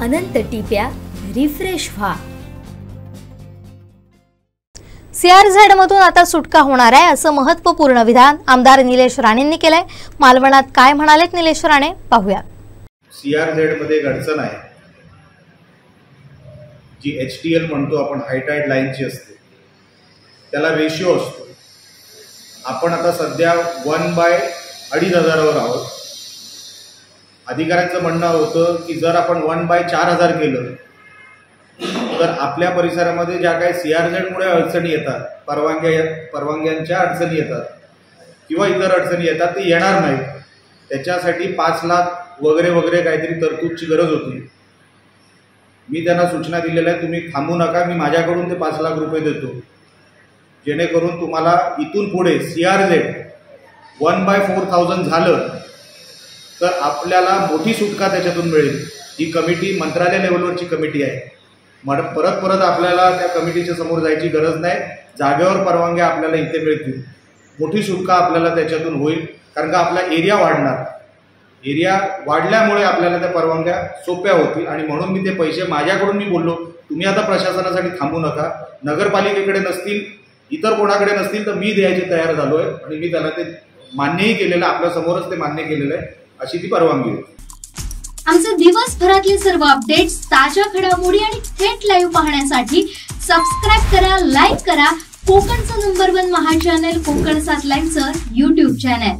अनंत टिप्या refresh व्हा। CRZ मधून आता सुटका होणार आहे असं महत्त्वपूर्ण विधान आमदार निलेश राणेंनी केलंय। मालवणात काय म्हणालेत निलेश राणे पाहूया। CRZ मध्ये एक अडचण आहे जी HTL म्हणतो आपण, हायटाईड लाईनची असते, त्याला रेशिओ असतो। आपण आता सध्या 1/2500 आहोत। अधिकाऱ्यांचं म्हणणं होतं की जर आपण 1/4000 केलं तर आपल्या परिसरामध्ये ज्या काही CRZ मुळे अडचणी येतात, परवानग्यांच्या अडचणी येतात किंवा इतर अडचणी येतात, ते येणार नाहीत। त्याच्यासाठी 5 लाख वगैरे वगैरे काहीतरी तरतूदची गरज होती। मी त्यांना सूचना दिलेल्या आहे, तुम्ही थांबू नका, मी माझ्याकडून ते 5 लाख रुपये देतो, जेणेकरून तुम्हाला इथून पुढे CRZ 1/4000 झालं तर आपल्याला मोठी सुटका त्याच्यातून मिळेल। ही कमिटी मंत्रालय लेवलवरची कमिटी आहे। परत परत आपल्याला त्या कमिटीच्या समोर जायची गरज नाही, जागेवर परवानग्या आपल्याला इथे मिळतील। मोठी सुटका आपल्याला त्याच्यातून होईल, कारण का आपला एरिया वाढणार। एरिया वाढल्यामुळे आपल्याला त्या परवानग्या सोप्या होतील आणि म्हणून मी ते पैसे माझ्याकडून मी बोललो, तुम्ही आता प्रशासनासाठी थांबू नका, नगरपालिकेकडे नसतील, इतर कोणाकडे नसतील तर मी द्यायची तयार झालोय आणि मी त्याला ते मान्यही केलेलं आहे, आपल्या समोरच ते मान्य केलेलं आहे, अशी ती परवानगी होती। आमचे दिवसभरातले सर्व अपडेट्स, ताज्या घडामोडी आणि थेट लाईव्ह पाहण्यासाठी सबस्क्राइब करा, लाईक करा कोकणचं नंबर 1 महा चॅनल कोकण 7 लाईव्हचं YouTube चॅनल।